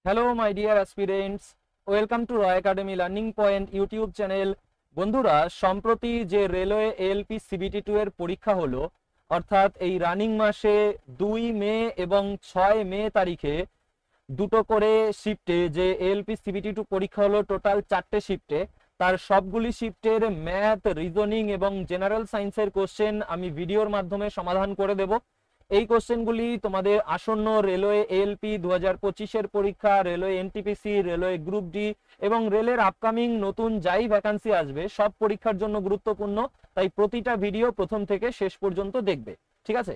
Hello my dear aspirants, welcome to Roy academy learning point YouTube channel. বন্ধুরা, সম্প্রতি যে railway ALP CBT 2 এর পরীক্ষা হলো, অর্থাৎ এই রানিং মাসে 2 মে এবং 6 মে তারিখে দুটো করে শিফটে যে এএলপি সিবিটি 2 পরীক্ষা হলো, টোটাল 4টে শিফটে। তার সবগুলি শিফটের ম্যাথ, রিজনিং এবং জেনারেল সায়েন্সের কোশ্চেন আমি ভিডিওর মাধ্যমে সমাধান করে দেব। এই কোশ্চেনগুলি তোমাদের আসন্ন রেলওয়ে এএলপি 2025-এর পরীক্ষা, railway NTPC, railway group D এবং রেলের আপকামিং নতুন যাই ভ্যাকান্সি আসবে সব পরীক্ষার জন্য গুরুত্বপূর্ণ। তাই প্রতিটা ভিডিও প্রথম থেকে শেষ পর্যন্ত দেখবে, ঠিক আছে?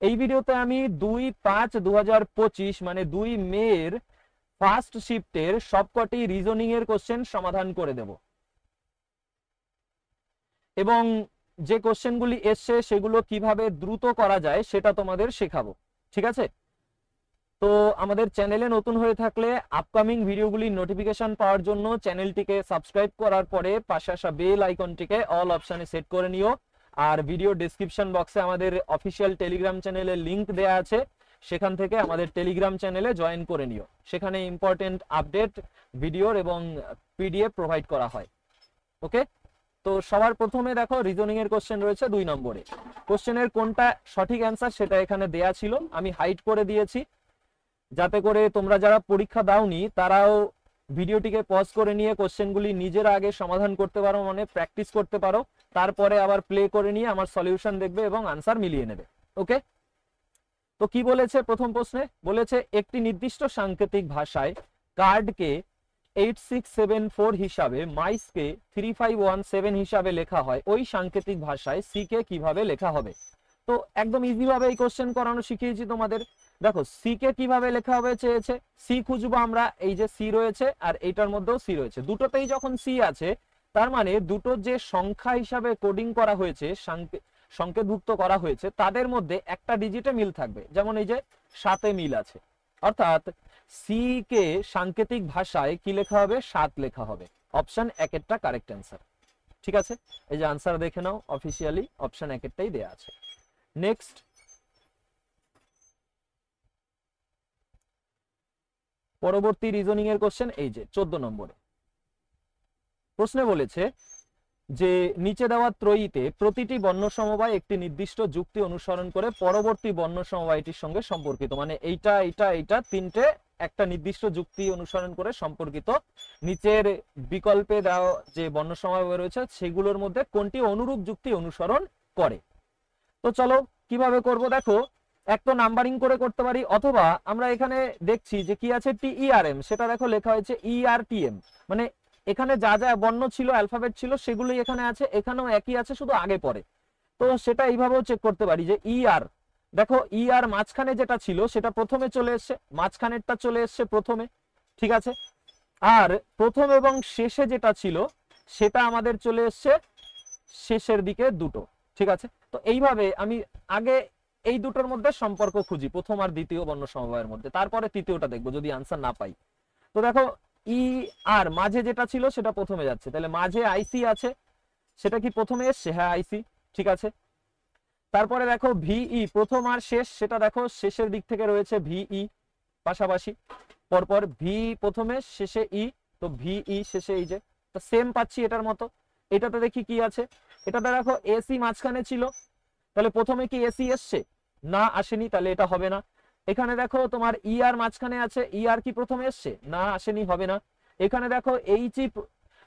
এই ভিডিওতে আমি 2/5/2025 মানে 2 মের ফার্স্ট শিফটের সবকটি রিজনিং এর কোশ্চেন সমাধান করে দেব এবং যে কোশ্চেনগুলি এসছে সেগুলো কিভাবে দ্রুত করা যায় সেটা তোমাদের শেখাবো, ঠিক আছে? তো আমাদের চ্যানেলে নতুন হয়ে থাকলে আপকামিং ভিডিওগুলির নোটিফিকেশন পাওয়ার জন্য চ্যানেলটিকে সাবস্ক্রাইব করার পরে পাশে আসা বেল আইকনটিকে অল অপশনে সেট করে নিও। আর ভিডিও ডেসক্রিপশন বক্সে আমাদের অফিসিয়াল টেলিগ্রাম চ্যানেলের লিংক দেয়া আছে, সেখান থেকে আমাদের টেলিগ্রাম চ্যানেলে জয়েন করে নিও। সেখানে ইম্পর্টেন্ট আপডেট, ভিডিওর এবং পিডিএফ প্রোভাইড করা হয়। ওকে, তো সবার প্রথমে দেখো রিজনিং এর কোশ্চেন রয়েছে 2 নম্বরে। কোশ্চেনের কোনটা সঠিক অ্যান্সার সেটা এখানে দেয়া ছিল, আমি হাইড করে দিয়েছি যাতে করে তোমরা যারা পরীক্ষা দাওনি তারাও ভিডিওটিকে পজ করে নিয়ে কোশ্চেনগুলি নিজেরা আগে সমাধান করতে পারো, মানে প্র্যাকটিস করতে পারো। তারপরে আবার প্লে করে নিয়ে আমার সলিউশন দেখবে এবং আনসার মিলিয়ে নেবে। ওকে, তো কি বলেছে প্রথম প্রশ্নে? বলেছে একটি নির্দিষ্ট সাংকেতিক ভাষায় কার্ডকে 8674 হিসাবে, মাইসকে 3517 হিসাবে লেখা হয়, ওই সাংকেতিক ভাষায় সি কে কিভাবে লেখা হবে? তো একদম ইজি ভাবে এই কোশ্চেন করানো শিখিয়েছি তোমাদের। দেখো সি কে কিভাবে লেখা হবে চেয়েছে, সি খুঁজবো আমরা। এই যে সি রয়েছে আর এইটার মধ্যেও সি রয়েছে, দুটোতেই যখন সি আছে তার মানে দুটো যে সংখ্যা হিসাবে কোডিং করা হয়েছে, সংকেতভুক্ত করা হয়েছে, তাদের মধ্যে একটা ডিজিটে মিল থাকবে। যেমন এই যে 7-এ মিল আছে, অর্থাৎ সি কে সাংকেতিক ভাষায় কি লেখা হবে? 7 লেখা হবে। অপশন 1-এরটা কারেক্ট অ্যান্সার, ঠিক আছে? এই যে আনসার দেখে নাও, অফিসিয়ালি অপশন 1-এরটাই দেয়া আছে। নেক্সট, পরবর্তী রিজনিং এর কোশ্চেন এই যে 14 নম্বরে। প্রশ্নে বলেছে যে নিচে দেওয়া ত্রয়ীতে প্রতিটি বর্ণ সমবায় একটি নির্দিষ্ট যুক্তি অনুসরণ করে পরবর্তী বর্ণ সমবায়টির সঙ্গে সম্পর্কিত, মানে এইটা এইটা এইটা তিনটে একটা নির্দিষ্ট যুক্তি অনুসরণ করে সম্পর্কিত। নিচের বিকল্পে দেওয়া যে বর্ণ সমবায় রয়েছে সেগুলোর মধ্যে কোনটি অনুরূপ যুক্তি অনুসরণ করে? তো চলো কিভাবে করব, দেখো এক তো নাম্বারিং করে করতে পারি, অথবা আমরা এখানে দেখছি যে কি আছে TERM, সেটা দেখো লেখা হয়েছে ERTM, মানে এখানে যা যা বর্ণ ছিল, অ্যালফাবেট ছিল, সেগুলোই এখানে আছে, এখানেও একই আছে, শুধু আগে পরে। তো সেটা এইভাবেও চেক করতে পারি যে ER, দেখো ER মাঝখানে যেটা ছিল সেটা প্রথমে চলে এসছে, মাঝখানেরটা চলে এসছে প্রথমে, ঠিক আছে? আর প্রথম এবং শেষে যেটা ছিল সেটা আমাদের চলে এসছে শেষের দিকে দুটো, ঠিক আছে? তো এইভাবে আমি আগে এই দুটোর মধ্যে সম্পর্ক খুঁজি, প্রথম আর দ্বিতীয় বর্ণ সমবায়ের মধ্যে, তারপরে তৃতীয়টা দেখবো যদি আনসার না পাই। তো দেখো ই আর মাঝে যেটা ছিল সেটা প্রথমে যাচ্ছে, তাহলে মাঝে আইসি আছে, সেটা কি প্রথমে এসছে? হ্যাঁ আইসি, ঠিক আছে। তারপরে দেখো ভিই, প্রথম আর শেষ, সেটা দেখো শেষের দিক থেকে রয়েছে ভিই, পাশাপাশি পরপর, ভি প্রথমে শেষে ই, তো ভিই শেষে এই যে, তো সেম পাচ্ছি এটার মতো। এটাতে দেখি কি আছে, এটাতে দেখো এসি মাঝখানে ছিল, তাহলে প্রথমে কি এসি এসছে? না আসেনি, তাহলে এটা হবে না। এখানে দেখো তোমার আর মাঝখানে আছে, আর কি প্রথমে এসছে? না আসেনি, হবে না। এখানে দেখো এইচ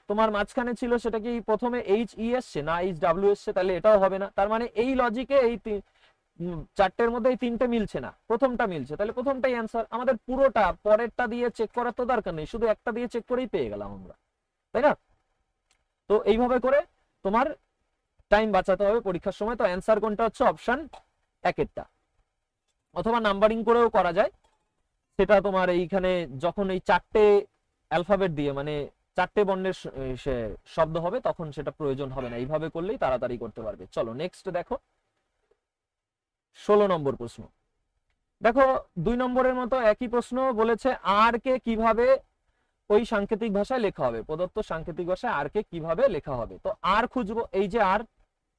তোমার মাঝখানে ছিল, সেটা কি প্রথমে ই এসছে? না ডাব্লিউ এসছে, তাহলে এটাও হবে না। তার মানে এই লজিকে এই চারটের মধ্যে এই তিনটে মিলছে না, প্রথমটা মিলছে, তাহলে প্রথমটাই অ্যান্সার। আমাদের পুরোটা পরেরটা দিয়ে চেক করার তো দরকার নেই, শুধু একটা দিয়ে চেক করেই পেয়ে গেলাম আমরা, তাই না? তো এইভাবে করে তোমার টাইম বাঁচাতে হবে পরীক্ষার সময়। তো অ্যান্সার কোনটা হচ্ছে? অপশন 1-এরটা। অথবা নাম্বারিং করেও করা যায়, সেটা তোমার এইখানে যখন এই চারটে অ্যালফাবেট দিয়ে, মানে চারটে বর্ণের শব্দ হবে তখন সেটা প্রয়োজন হবে না, এইভাবে করলেই তাড়াতাড়ি করতে পারবে। চলো নেক্সট দেখো 16 নম্বর প্রশ্ন। দেখো 2 নম্বরের মতো একই প্রশ্ন, বলেছে আর কে কিভাবে ওই সাংকেতিক ভাষায় লেখা হবে, প্রদত্ত সাংকেতিক ভাষায় আর কে কিভাবে লেখা হবে। তো আর খুঁজবো, এই যে আর,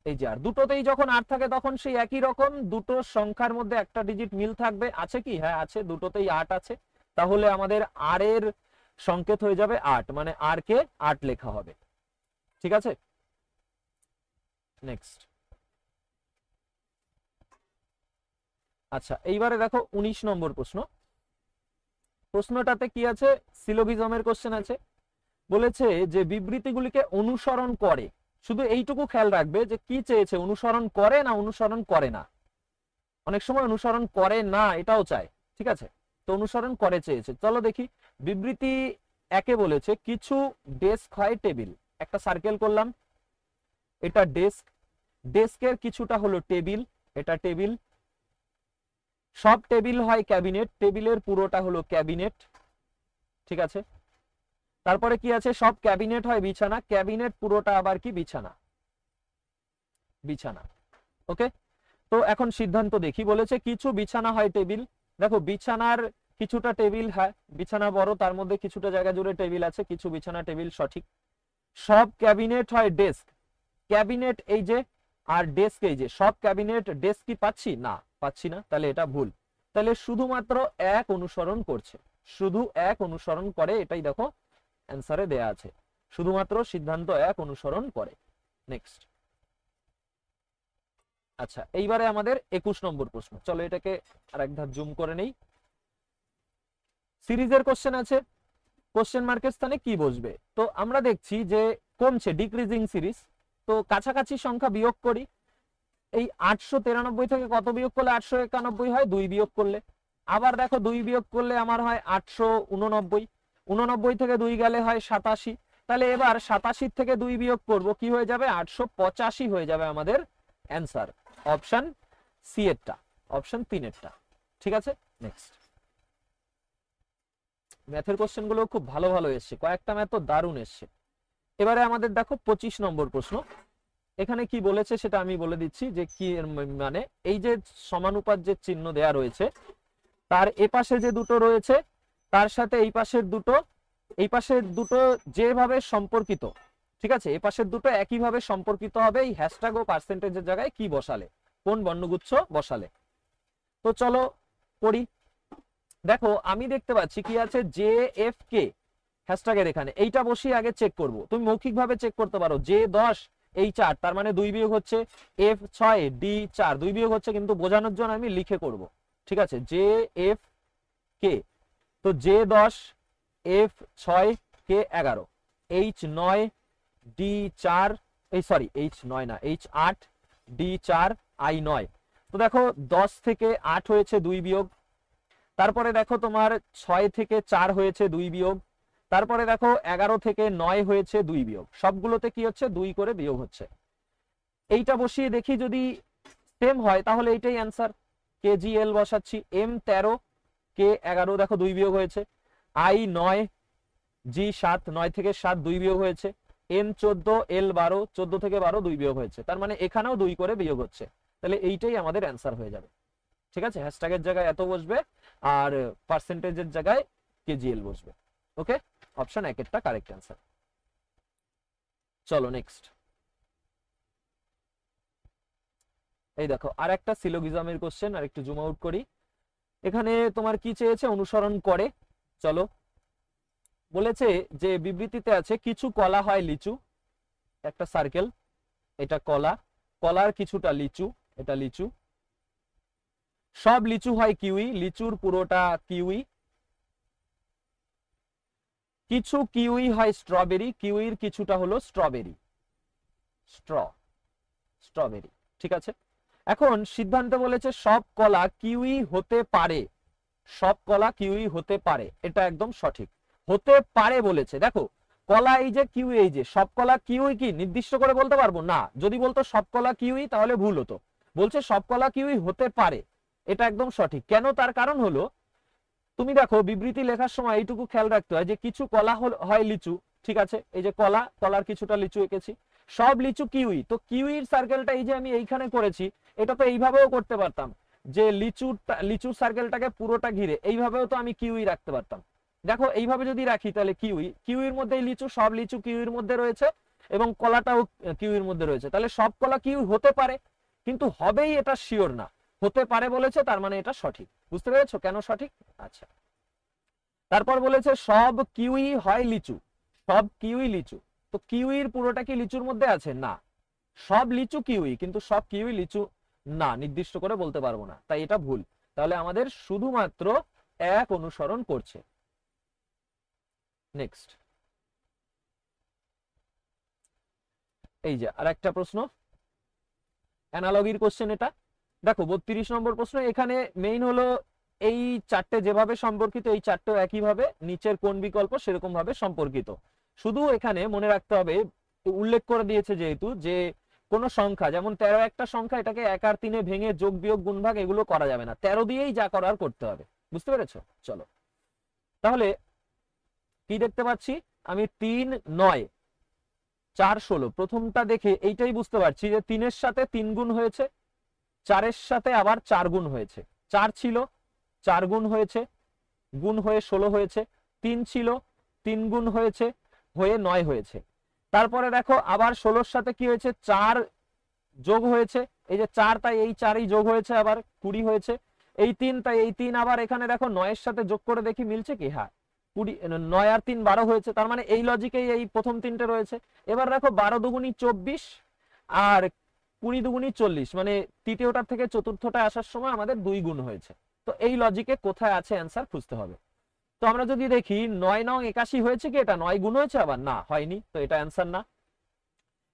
এই যে আর, দুটোতেই যখন আর থাকে তখন সেই একই রকম, দুটো সংখ্যার মধ্যে একটা ডিজিট মিল থাকবে। আছে কি? হ্যাঁ আছে, দুটোতেই 8 আছে, তাহলে আমাদের আর এর সংকেত হয়ে যাবে 8, মানে আর কে 8 লেখা হবে। ঠিক আছে, নেক্সট। আচ্ছা, এইবারে দেখো 19 নম্বর প্রশ্ন। প্রশ্নটাতে কি আছে, সিলোগিজমের কোশ্চেন আছে। বলেছে যে বিবৃতিগুলিকে অনুসরণ করে, শুধু এইটুকু খেয়াল রাখবে যে কি চেয়েছে, অনুসরণ করে না অনুসরণ করে না। অনেক সময় অনুসরণ করে না এটাও চায়, ঠিক আছে, তো অনুসরণ করে চেয়েছে। চলো দেখি, বিবৃতি একে বলেছে কিছু ডেস্ক হয় টেবিল, একটা সার্কেল করলাম, এটা ডেস্ক, ডেস্কের কিছুটা হলো টেবিল, এটা টেবিল। সব টেবিল হয় ক্যাবিনেট, টেবিলের পুরোটা হলো ক্যাবিনেট, ঠিক আছে। তারপরে কি আছে, সব ক্যাবিনেট হয় বিছানা, ক্যাবিনেট পুরোটা আবার কি বিছানা, বিছানা। ওকে, তো এখন সিদ্ধান্ত দেখি। বলেছে কিছু বিছানা হয় টেবিল, দেখো বিছানার কিছুটা টেবিল, হ্যাঁ বিছানা বড়, তার মধ্যে কিছুটা জায়গা জুড়ে টেবিল আছে, কিছু বিছানা টেবিল, সঠিক। সব ক্যাবিনেট হয় ডেস্ক, ক্যাবিনেট এই যে আর ডেস্ক এই যে, সব ক্যাবিনেট ডেস্ক কি পাচ্ছি না, পাচ্ছি না, তাহলে এটা ভুল। তাহলে শুধুমাত্র এক অনুসরণ করছে, শুধু এক অনুসরণ করে, এটাই দেখো অ্যান্সারে দেয়া আছে, শুধুমাত্র সিদ্ধান্ত এক অনুসরণ করে। নেক্সট। আচ্ছা, এইবারে আমাদের 21 নম্বর প্রশ্ন। চলো এটাকে আরেক ধাপ জুম করে নেই। সিরিজের কোশ্চেন আছে, কোশ্চেন মার্কের স্থানে কি বসবে? তো আমরা দেখছি যে কমছে, ডিক্রিজিং সিরিজ, তো কাছাকাছি সংখ্যা বিয়োগ করি। এই 893 থেকে কত বিয়োগ করলে 891 হয়, 2 বিয়োগ করলে। আবার দেখো 2 বিয়োগ করলে আমার হয় 889, 89 থেকে 2 গেলে হয় 87। তাহলে এবার 87 থেকে 2 বিয়োগ করব, কি হয়ে যাবে, 885 হয়ে যাবে আমাদের অ্যান্সার, অপশন সি এরটা, অপশন 3 এরটা। ঠিক আছে, নেক্সট। ম্যাথের কোশ্চেন গুলো খুব ভালো ভালো এসছে, কয়েকটা ম্যাথ তো দারুণ এসছে। এবারে আমাদের দেখো 25 নম্বর প্রশ্ন। এখানে কি বলেছে সেটা আমি বলে দিচ্ছি, যে কি মানে এই যে সমানুপাত যে চিহ্ন দেয়া রয়েছে, তার এপাশে যে দুটো রয়েছে তার সাথে এই পাশের দুটো, এই পাশের দুটো যেভাবে সম্পর্কিত, ঠিক আছে, এই পাশের দুটো একইভাবে সম্পর্কিত হবে এই হ্যাশট্যাগ ও পার্সেন্টেজের জায়গায় কি বসালে, কোন বর্ণগুচ্ছ বসালে। তো চলো পড়ি। দেখো আমি দেখতে পাচ্ছি কি আছে, জে এফ কে হ্যাশট্যাগের এখানে, এইটা বসিয়ে আগে চেক করব। তুমি মৌখিক ভাবে চেক করতে পারো, জে 10 এই 4, তার মানে 2 বিয়োগ হচ্ছে, এফ 6 ডি 4, 2 বিয়োগ হচ্ছে, কিন্তু বোঝানোর জন্য আমি লিখে করব। ঠিক আছে, জে এফ কে, তো জে 10 এফ 6 কে 11, এইচ 9 ডি 4, এই সরি এইচ 9 না, এইচ 8 ডি 4 আই 9। তো দেখো 10 থেকে 8 হয়েছে 2 বিয়োগ, তারপরে দেখো তোমার 6 থেকে 4 হয়েছে 2 বিয়োগ, তারপরে দেখো 11 থেকে 9 হয়েছে 2 বিয়োগ, সবগুলোতে কি হচ্ছে 2 করে বিয়োগ হচ্ছে। এইটা বসিয়ে দেখি যদি সেম হয় তাহলে এইটাই অ্যান্সার। কেজিএল বসাচ্ছি, এম 13 কে 11, দেখো 2 বিয়োগ হয়েছে, আই 9 জি 7, 9 থেকে 7 2 বিয়োগ হয়েছে, এম 14 এল 12, 14 থেকে 12 2 বিয়োগ হয়েছে, তার মানে এখানেও 2 করে বিয়োগ হচ্ছে। তাহলে এইটাই আমাদের অ্যান্সার হয়ে যাবে। ঠিক আছে, হ্যাশট্যাগের জায়গায় এত বসবে আর পার্সেন্টেজের জায়গায় কেজিএল বসবে। ওকে, অপশন 1 এরটা কারেক্ট অ্যান্সার। চলো নেক্সট। এই দেখো আর একটা সিলোগিজমের কোশ্চেন, আর একটু জুম আউট করি। এখানে তোমার কি চেয়েছে, অনুসরণ করে। চলো, বলেছে যে বিবৃতিতে আছে কিছু কলা হয় লিচু, একটা সার্কেল, এটা কলা, কলার কিছুটা লিচু, এটা লিচু। সব লিচু হয় কিউই, লিচুর পুরোটা কিউই। কিছু কিউই হয় স্ট্রবেরি, কিউইর কিছুটা হলো স্ট্রবেরি, স্ট্রবেরি। ঠিক আছে, এখন সিদ্ধান্ত বলেছে সব কলা কিউই হতে পারে, সব কলা কিউই হতে পারে, এটা একদম সঠিক। হতে পারে বলেছে, দেখো কলা এই যে কিউই, এই যে সব কলা কিউই কি নির্দিষ্ট করে বলতে পারবো না, যদি বলতো সব কলা কিউই তাহলে ভুল হতো, বলছে সব কলা কিউই হতে পারে, এটা একদম সঠিক। কেন, তার কারণ হলো তুমি দেখো বিবৃতি লেখার সময় এইটুকু খেয়াল রাখতে হয় যে কিছু কলা হয় লিচু, ঠিক আছে, এই যে কলা, কলার কিছুটা লিচু এঁকেছি, সব লিচু কিউই, তো কিউইর সার্কেলটা এই যে আমি এইখানে করেছি, এটা তো এইভাবেও করতে পারতাম, যে লিচুর সার্কেলটাকে পুরোটা ঘিরে এইভাবেও তো আমি কিউই রাখতে পারতাম। দেখো এইভাবে যদি রাখি তাহলে কিউইর মধ্যে লিচু, সব লিচু কিউইর মধ্যে রয়েছে এবং কলাটাও কিউইর মধ্যে রয়েছে, তাহলে সব কলা কিউই হতে পারে, কিন্তু হবেই এটা শিওর না, হতে পারে বলেছে, তার মানে এটা সঠিক। বুঝতে পেরেছো কেন সঠিক? আচ্ছা, তারপর বলেছে সব কিউই হয় লিচু, সব কিউই লিচু। তো কিউইর পুরোটা কি লিচুর মধ্যে আছে? না। সব লিচু কিউই, কিন্তু সব কিউই লিচু না, নির্দিষ্ট করে বলতে পারবো না, তাই এটা ভুল। তাহলে আমাদের শুধুমাত্র এক অনুসরণ করছে। নেক্সট, এই যে আরেকটা প্রশ্ন, অ্যানালগির কোশ্চেন এটা। দেখো 32 নম্বর প্রশ্ন। এখানে মেইন হলো এই চারটে যেভাবে সম্পর্কিত, এই চারটেও একইভাবে নিচের কোন বিকল্প সেরকম ভাবে সম্পর্কিত। শুধু এখানে মনে রাখতে হবে, উল্লেখ করে দিয়েছে যেহেতু, যে কোন সংখ্যা, যেমন 13 একটা সংখ্যা, এটাকে 1 আর 3 ভেঙে যোগ বিয়োগ গুণভাগ এগুলো করা যাবে না, 13 দিয়েই যা করার করতে হবে। বুঝতে পেরেছো? চলো তাহলে কি দেখতে পাচ্ছি আমি, 3 9 4 16। প্রথমটা দেখে এইটাই বুঝতে পারছি যে 3-এর সাথে 3 গুণ হয়েছে, 4-এর সাথে আবার 4 গুণ হয়েছে। 4 ছিল, 4 গুণ হয়েছে, গুণ হয়ে 16 হয়েছে। 3 ছিল, 3 গুণ হয়েছে, হয়ে 9 হয়েছে। তারপরে দেখো আবার 16-র সাথে কি হয়েছে, 4 যোগ হয়েছে, এই যে 4, তাই এই 4ই যোগ হয়েছে, আবার 20 হয়েছে। এই 3, তাই এই 3 আবার এখানে দেখো 9-এর সাথে যোগ করে দেখি মিলছে কি, হ্যাঁ 20, 9 আর 3 12 হয়েছে। তার মানে এই লজিকেই এই প্রথম তিনটে রয়েছে। এবার দেখো 12 দুগুণী 24 আর 20 দুগুণী 40, মানে তৃতীয়টার থেকে চতুর্থটা আসার সময় আমাদের 2 গুণ হয়েছে। তো এই লজিকে কোথায় আছে অ্যান্সার খুঁজতে হবে। তো আমরা যদি দেখি 9 9 81 হয়েছে কি, এটা 9 গুণ হয়েছে, আবার না হয়নি, তো এটা অ্যান্সার না।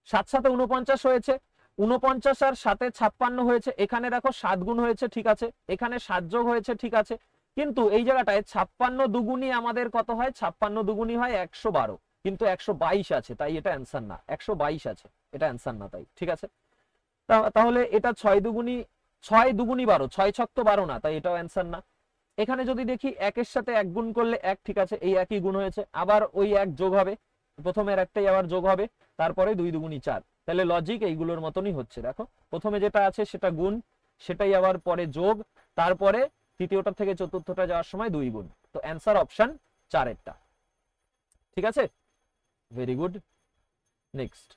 7 7 49 হয়েছে, 49 আর 7 56 হয়েছে। এখানে দেখো 7 গুণ হয়েছে, ঠিক আছে, এখানে 7 যোগ হয়েছে, ঠিক আছে, কিন্তু এই জায়গাটায় 56 দুগুণী আমাদের কত হয়, 56 দুগুণী হয় 112, কিন্তু 122 আছে, তাই এটা অ্যান্সার না। 122 আছে, এটা অ্যান্সার না, তাই ঠিক আছে। তাহলে এটা 6 দুগুণী 12, 6 ছক তো 12 না, তাই এটাও অ্যান্সার না। এখানে যদি দেখি 1-এর সাথে 1 গুণ করলে 1, ঠিক আছে, এই একই গুণ হয়েছে, আবার ওই 1 যোগ হবে, প্রথমের একটাই আবার যোগ হবে, তারপরে 2 দুগুণী 4। তাহলে লজিক এইগুলোর মতনই হচ্ছে। দেখো প্রথমে যেটা আছে সেটা গুণ, সেটাই আবার পরে যোগ, তারপরে তৃতীয়টা থেকে চতুর্থটা যাওয়ার সময় 2 গুণ। তো অ্যান্সার অপশন 4 এরটা, ঠিক আছে, ভেরি গুড। নেক্সট,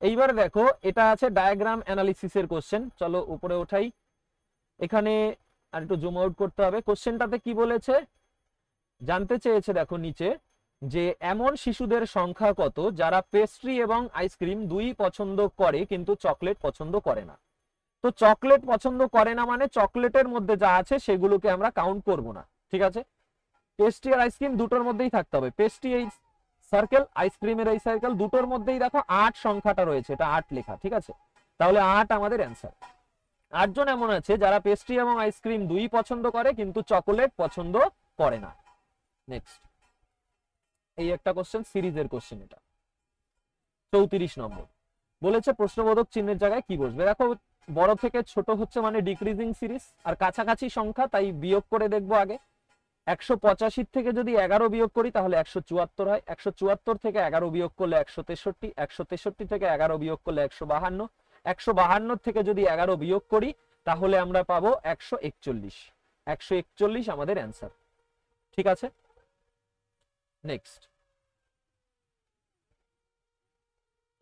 এইবার দেখো এটা আছে ডায়াগ্রাম অ্যানালিসিসের কোশ্চেন। চলো উপরে ওঠাই, এখানে আর একটু জুম আউট করতে হবে। কোশ্চেনটাতে কি বলেছে জানতে চেয়েছে, দেখো নিচে, যে এমন শিশুদের সংখ্যা কত যারা পেস্ট্রি এবং আইসক্রিম দুই পছন্দ করে কিন্তু চকলেট পছন্দ করে না। তো চকলেট পছন্দ করে না মানে চকলেটের মধ্যে যা আছে সেগুলোকে আমরা কাউন্ট করব না, ঠিক আছে। পেস্ট্রি আর আইসক্রিম দুটোর মধ্যেই থাকতে হবে, পেস্ট্রি এই সার্কেল, আইসক্রিমের এই সার্কেল, দুটোর মধ্যেই দেখো 8 সংখ্যাটা রয়েছে, এটা 8 লেখা, ঠিক আছে। তাহলে 8 আমাদের অ্যান্সার। 8 জন এমন আছে যারা পেস্ট্রি এবং আইসক্রিম দুই পছন্দ করে কিন্তু চকোলেট পছন্দ করে না। নেক্সট, এই একটা কোশ্চেন, সিরিজের কোশ্চেন এটা। 34 নম্বর বলেছে প্রশ্নবোধক চিহ্নের জায়গায় কি বসবে। দেখো বড় থেকে ছোট হচ্ছে মানে ডিক্রিজিং সিরিজ, আর কাছাকাছি সংখ্যা, তাই বিয়োগ করে দেখবো আগে। 185 থেকে যদি 11 বিয়োগ করি তাহলে 174 হয়, 174 থেকে 11 বিয়োগ করলে 163, 163 থেকে 11 বিয়োগ করলে 152, 152 থেকে যদি 11 বিয়োগ করি তাহলে আমরা পাবো 141। 141 আমাদের অ্যান্সার, ঠিক আছে। নেক্সট,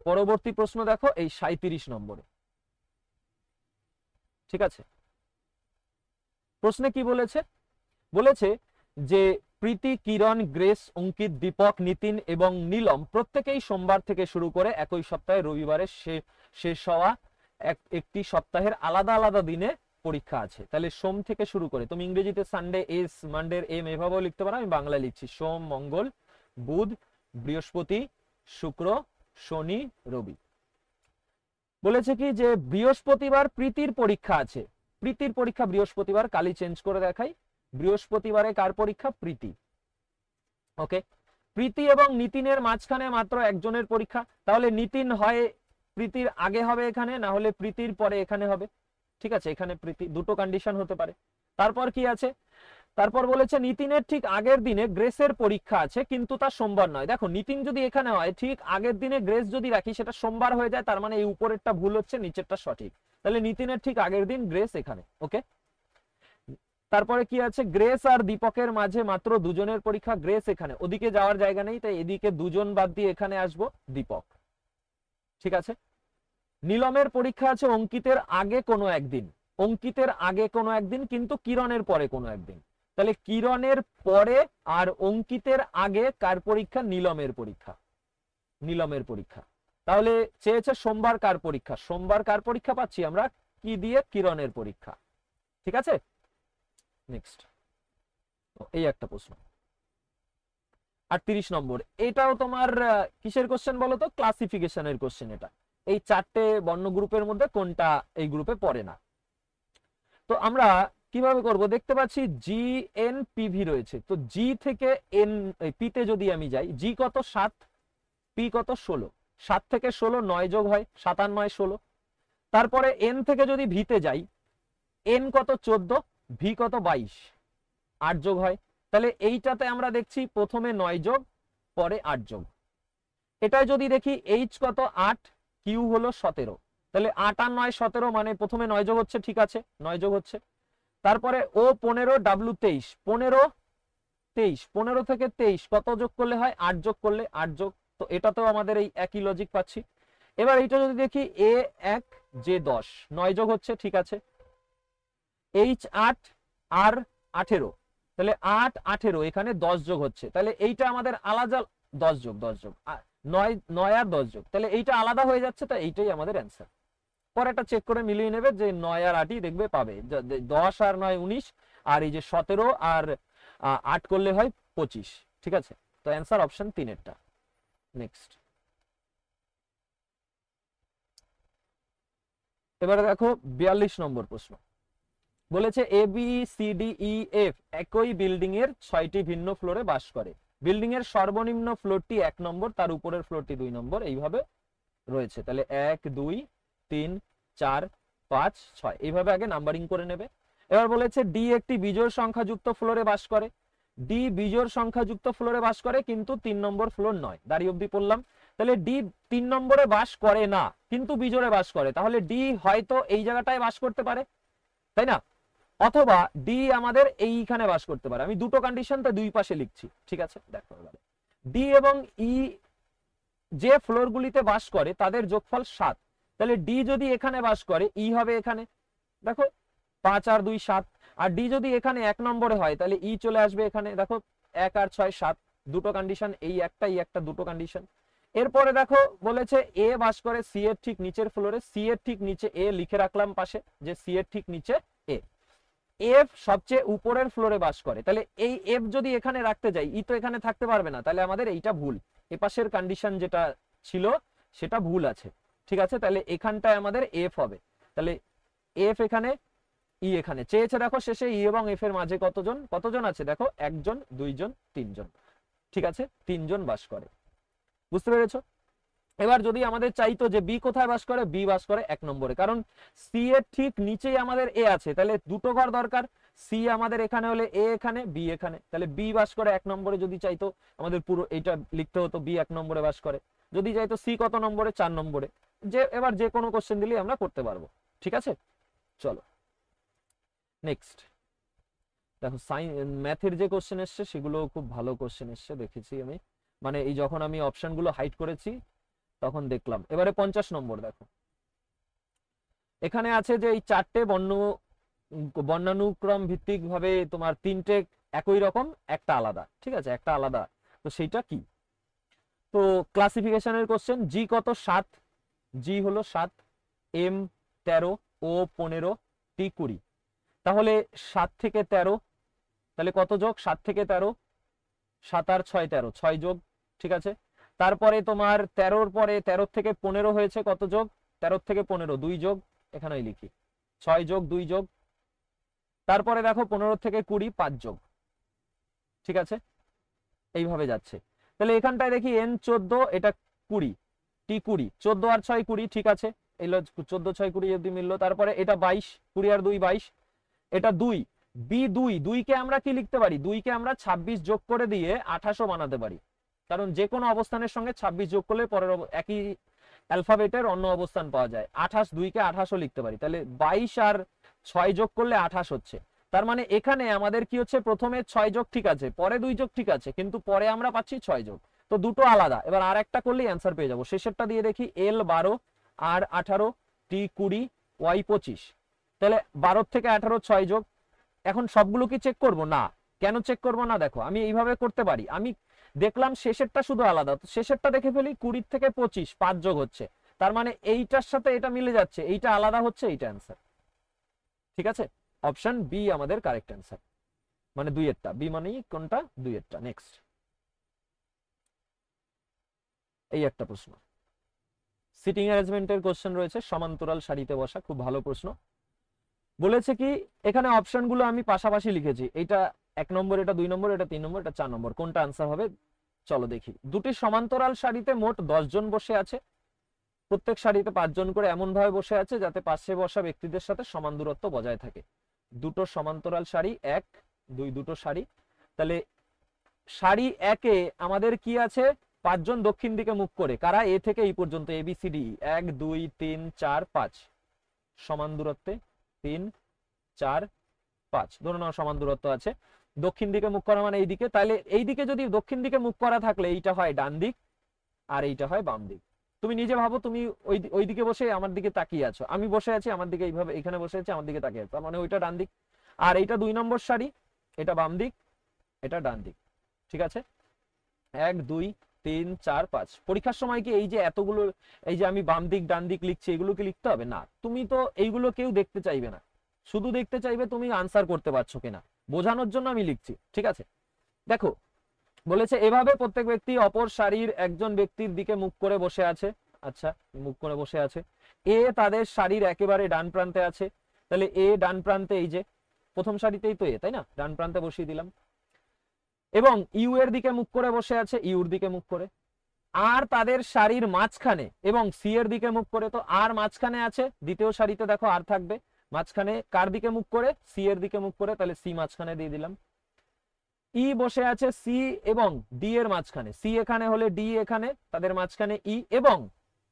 পরবর্তী প্রশ্ন দেখো এই 37 নম্বরে, ঠিক আছে। প্রশ্নে কি বলেছে, বলেছে যে প্রীতি, কিরণ, গ্রেস, অঙ্কিত, দীপক, নিতিন এবং নীলম প্রত্যেকেই সোমবার থেকে শুরু করে একই সপ্তাহে রবিবারে শেষ হওয়া একটি সপ্তাহের আলাদা আলাদা দিনে পরীক্ষা আছে। তাহলে সোম থেকে শুরু করে, তুমি ইংরেজিতে সানডে এস, মানডে এম এভাবেও লিখতে পারো, আমি বাংলায় লিখছি সোম, মঙ্গল, বুধ, বৃহস্পতি, শুক্র, শনি, রবি। বলেছে কি যে বৃহস্পতিবার প্রীতির পরীক্ষা আছে, প্রীতির পরীক্ষা বৃহস্পতিবার, কালি চেঞ্জ করে দেখাই, বৃহস্পতিবারে কার পরীক্ষা, প্রীতি, ওকে। প্রীতি এবং নিতিনের মাঝখানে মাত্র একজনের পরীক্ষা, তাহলে নিতিন হয় প্রীতির আগে হবে এখানে, না হলে প্রীতির পরে এখানে হবে, ঠিক আছে। এখানে প্রীতি, দুটো কন্ডিশন হতে পারে। তারপর কি আছে, তারপর বলেছে নিতিনের ঠিক আগের দিনে গ্রেসের পরীক্ষা আছে কিন্তু তা সোমবার নয়। দেখো নিতিন যদি এখানে হয়, ঠিক আগের দিনে গ্রেস যদি রাখি সেটা সোমবার হয়ে যায়, তার মানে এই উপরেরটা ভুল হচ্ছে, নিচেরটা সঠিক। তাহলে নিতিনের ঠিক আগের দিন, গ্রেস এখানে, ওকে। তারপরে কি আছে, গ্রেস আর দীপকের মাঝে মাত্র দুজনের পরীক্ষা, গ্রেস এখানে, ওদিকে যাওয়ার জায়গা নেই, তাই এদিকে দুজন বাদ দিয়ে এখানে আসবো, দীপক, ঠিক আছে। নীলমের পরীক্ষা আছে অঙ্কিতের আগে কোনো একদিন, অঙ্কিতের আগে কোনো একদিন কিন্তু কিরণের পরে কোনো একদিন। তাহলে কিরণের পরে আর অঙ্কিতের আগে কার পরীক্ষা? নীলমের পরীক্ষা। নীলমের পরীক্ষা। তাহলে চেয়েছে সোমবার কার পরীক্ষা? সোমবার কার পরীক্ষা পাচ্ছি আমরা? কি দিয়ে? কিরণের পরীক্ষা। ঠিক আছে, নেক্সট এই একটা প্রশ্ন। 38 নম্বর, এটাও তোমার কিসের কোশ্চেন বলো তো? ক্লাসিফিকেশনের কোশ্চেন। এটা এই চারটে বর্ণ গ্রুপের মধ্যে কোনটা এই গ্রুপে পড়ে না। তো আমরা কিভাবে করব? দেখতে পাচ্ছি জি এন পিভি রয়েছে, তো জি থেকে এন পি তে যদি আমি যাই, জি কত? 7, পি কত? 16। 7 থেকে 16 9 যোগ হয়, 7 আর 9 16। তারপরে এন থেকে যদি ভিতে যাই, এন কত? 14, ভি কত? 22, 8 যোগ হয়। তাহলে এইটাতে আমরা দেখছি প্রথমে 9 যোগ, পরে 8 যোগ। এটাই যদি দেখি এইচ কত? 8, কিউ হলো 17। তাহলে 8 আর 9 17, মানে প্রথমে 9 যোগ হচ্ছে, ঠিক আছে, 9 যোগ হচ্ছে। তারপরে ও 15, ডাব্লু 23, 15 থেকে 23 কত যোগ করলে হয়? 8 যোগ করলে 8 যোগ। তো এটাতেও আমাদের এই একই লজিক পাচ্ছি। এবার এইটা যদি দেখি এ 1, জে 10, 9 যোগ হচ্ছে, ঠিক আছে। এইচ 8 আর 18, তাহলে 8 18, এখানে 10 যোগ হচ্ছে। তাহলে এইটা আমাদের আলাদা, 10 যোগ 9 আর 10 যোগ, তাহলে এইটা আলাদা হয়ে যাচ্ছে। তো এইটাই আমাদের অ্যান্সার। পরে একটা চেক করে মিলিয়ে নেবে যে 9 আর 8ই দেখবে পাবে। 10 আর 9 19, আর এই যে 17 আর 8 করলে হয় 25। ঠিক আছে, তো অ্যান্সার অপশন 3 এরটা। নেক্সট, এবারে দেখো 42 নম্বর প্রশ্ন। বলেছে A B C D E F একই বিল্ডিং এর 6টি ভিন্ন ফ্লোরে বাস করে। বিল্ডিং এর সর্বনিম্ন ফ্লোরটি 1 নম্বর, তার উপরের ফ্লোরটি 2 নম্বর, এইভাবে রয়েছে। তাহলে 1 2 3 4 5 6, এইভাবে আগে নাম্বারিং করে নেবে। এবার বলেছে ডি একটি বিজোড় সংখ্যাযুক্ত ফ্লোরে বাস করে। ডি বিজোড় সংখ্যাযুক্ত ফ্লোরে বাস করে কিন্তু 3 নম্বর ফ্লোর নয়। দাঁড়িয়ে অবধি পড়লাম। তাহলে ডি 3 নম্বরে বাস করে না কিন্তু বিজোড়ে বাস করে, তাহলে ডি হয়তো এই জায়গাটায় বাস করতে পারে, তাই না? অথবা ডি আমাদের এইখানে বাস করতে পারে। আমি দুটো কন্ডিশন তো দুই পাশে লিখছি, ঠিক আছে। দেখো এবারে ডি এবং ই যে ফ্লোরগুলিতে বাস করে তাদের যোগফল 7। তাহলে ডি যদি এখানে বাস করে, ই হবে এখানে, দেখো 5 আর 2 7। আর ডি যদি এখানে 1 নম্বরে হয়, তাহলে ই চলে আসবে এখানে, দেখো 1 আর 6 7, দুটো কন্ডিশন, এই একটা দুটো কন্ডিশন। এরপরে দেখো বলেছে এ বাস করে সি এর ঠিক নিচের ফ্লোরে, সি এর ঠিক নিচে এ লিখে রাখলাম পাশে, যে সি এর ঠিক নিচে এ। এফ সবচেয়ে উপরের ফ্লোরে বাস করে, তাহলে এই এফ যদি এখানে রাখতে যাই, ই তো এখানে থাকতে পারবে না, তাহলে আমাদের এইটা ভুল। এপাশের কন্ডিশন যেটা ছিল সেটা ভুল আছে, ঠিক আছে। তাহলে এখানটায় আমাদের এফ হবে। তাহলে এফ এখানে, ই এখানে। চেয়েছে দেখো শেষে ই এবং এফ এর মাঝে কতজন আছে? দেখো 1 জন 2 জন 3 জন, ঠিক আছে, 3 জন বাস করে। বুঝতে পেরেছো? এবার যদি আমাদের চাইতো যে বি কোথায় বাস করে, বি বাস করে 1 নম্বরে, কারণ সি এর ঠিক নিচেই আমাদের এ আছে, তাহলে দুটো ঘর দরকার। সি আমাদের এখানে হলে এ এখানে, বি এখানে, তাহলে বি বাস করে 1 নম্বরে। যদি চাইতো আমাদের পুরো এইটা লিখতে হতো বি 1 নম্বরে বাস করে। যদি চাইতো সি কত নম্বরে, 4 নম্বরে। এবার যে কোনো কোশ্চেন দিলেই আমরা করতে পারবো, ঠিক আছে। চলো নেক্সট দেখো, ম্যাথের যে কোশ্চেন এসছে সেগুলো খুব ভালো কোশ্চেন এসছে, দেখেছি আমি, মানে এই যখন আমি অপশনগুলো হাইড করেছি তখন দেখলাম। এবারে 50 নম্বর দেখো, এখানে আছে যে এই চারটে বর্ণানুক্রম ভিত্তিক ভাবে তোমার 3টে একই রকম, একটা আলাদা, ঠিক আছে, একটা আলাদা। তো সেইটা কি? তো ক্লাসিফিকেশনের কোশ্চেন। জি কত? 7, জি হলো 7, এম 13, ও 15, টি 20। তাহলে 7 থেকে 13, তাহলে কত যোগ? 7 থেকে 13, 7 আর 6 13, 6 যোগ, ঠিক আছে। তারপরে তোমার 13-র পরে 13 থেকে 15 হয়েছে, কত যোগ? 13 থেকে 15 2 যোগ, এখানেই লিখি 6 যোগ 2 যোগ। তারপরে দেখো 15 থেকে 20 5 যোগ, ঠিক আছে, এইভাবে যাচ্ছে। তাহলে এখানটায় দেখি এন 14, এটা 20, টি 20, 14 আর 6 20, ঠিক আছে, এলো 14 6 20 অবধি মিললো। তারপরে এটা 22, 20 আর 2 22, এটা 2, বি 2 কে আমরা কি লিখতে পারি? 2 কে আমরা 26 যোগ করে দিয়ে 28 বানাতে পারি, কারণ যে কোনো অবস্থানের সঙ্গে 26 যোগ করলে পরের একই অ্যালফাবেটের অন্য অবস্থান পাওয়া যায়। 28, 2 কে 28 লিখতে পারি। তাহলে 22 আর 6 যোগ করলে 28 হচ্ছে। তার মানে এখানে আমাদের কি হচ্ছে? প্রথমে 6 যোগ ঠিক আছে, পরে 2 যোগ ঠিক আছে, কিন্তু পরে আমরা পাচ্ছি 6 যোগ, তো দুটো আলাদা। এবার আর একটা করলেই অ্যান্সার পেয়ে যাবো। শেষেরটা দিয়ে দেখি এল 12, আর 18, টি 20, ওয়াই 25। তাহলে 12 থেকে 18 6 যোগ। এখন সবগুলো কি চেক করব? না, কেন চেক করবো না? দেখো আমি এইভাবে করতে পারি, আমি দেখলাম শেষেরটা শুধু আলাদা, তো শেষেরটা দেখে ফেলি 20 থেকে 25 5 যোগ হচ্ছে, তার মানে এইটার সাথে এটা মিলে যাচ্ছে, এইটা আলাদা হচ্ছে, এইটা অ্যান্সার। ঠিক আছে, অপশন বি আমাদের কারেক্ট অ্যান্সার, মানে দুইয়েরটা, বি মানে কোনটা? দুইয়েরটা। নেক্সট, এই একটা প্রশ্ন সিটিং অ্যারেঞ্জমেন্টের কোশ্চেন রয়েছে, সমান্তরাল সারিতে বসা, খুব ভালো প্রশ্ন। বলেছে কি এখানে অপশনগুলো আমি পাশাপাশি লিখেছি, এটা 1 নম্বর, এটা 2 নম্বর, এটা 3 নম্বর, এটা 4 নম্বর, কোনটা আনসার হবে? চলো দেখি। দুটি সমান্তরাল সারিতে মোট 10 জন বসে আছে, প্রত্যেক সারিতে 5 জন করে এমন ভাবে বসে আছে যাতে পাশে বসা ব্যক্তিদের সাথে সমান দূরত্ব বজায় থাকে। দুটো সমান্তরাল সারি, 1 2 দুটো সারি, তাহলে সারি 1-এ আমাদের কি আছে? 5 জন দক্ষিণ দিকে মুখ করে, কারা? এ থেকে এই পর্যন্ত, এ বি সি ডি, 1 2 3 4 5 সমান দূরত্বে, 3 4 5 ধরে নাও সমান দূরত্ব আছে। দক্ষিণ দিকে মুখ করা মানে এইদিকে, তাহলে এইদিকে যদি দক্ষিণ দিকে মুখ করা থাকলে এইটা হয় ডান দিক আর এইটা হয় বাম দিক। তুমি নিজে ভাবো, তুমি ওই দিকে বসে আমার দিকে তাকিয়ে আছো, আমি বসে আছি আমার দিকে এইভাবে, এখানে বসে আছি আমার দিকে তাকিয়ে আছো, তার মানে ওইটা ডান দিক। আর এইটা 2 নম্বর সারি, এটা বাম দিক, এটা ডান দিক। ঠিক আছে, 1 2 3 4 5। পরীক্ষার সময় কি এই যে এতগুলো, এই যে আমি বাম দিক ডান দিক লিখছি, এগুলো কি লিখতে হবে? না, তুমি তো এইগুলো কেউ দেখতে চাইবে না, শুধু দেখতে চাইবে তুমি আনসার করতে পারছো কিনা, বোঝানোর জন্য আমি লিখছি। ঠিক আছে, দেখো বলেছে এভাবে প্রত্যেক ব্যক্তি অপর সারির একজন ব্যক্তির দিকে মুখ করে বসে আছে। আচ্ছা, মুখ করে বসে আছে। এ তাদের সারির একেবারে ডান প্রান্তে আছে, তাহলে এ ডান প্রান্তে, এই যে প্রথম সারিতেই তো এ, তাই না? ডান প্রান্তে বসিয়ে দিলাম। এবং ইউ এর দিকে মুখ করে বসে আছে, ইউর দিকে মুখ করে। আর তাদের সারির মাঝখানে এবং সি এর দিকে মুখ করে, তো আর মাঝখানে আছে, দ্বিতীয় সারিতে দেখো আর থাকবে মাঝখানে, কার দিকে মুখ করে? সি এর দিকে মুখ করে, তাহলে সি মাঝখানে দিয়ে দিলাম। ই বসে আছে সি এবং ডি এর মাঝখানে, সি এখানে হলে ডি এখানে, তাদের মাঝখানে ই, এবং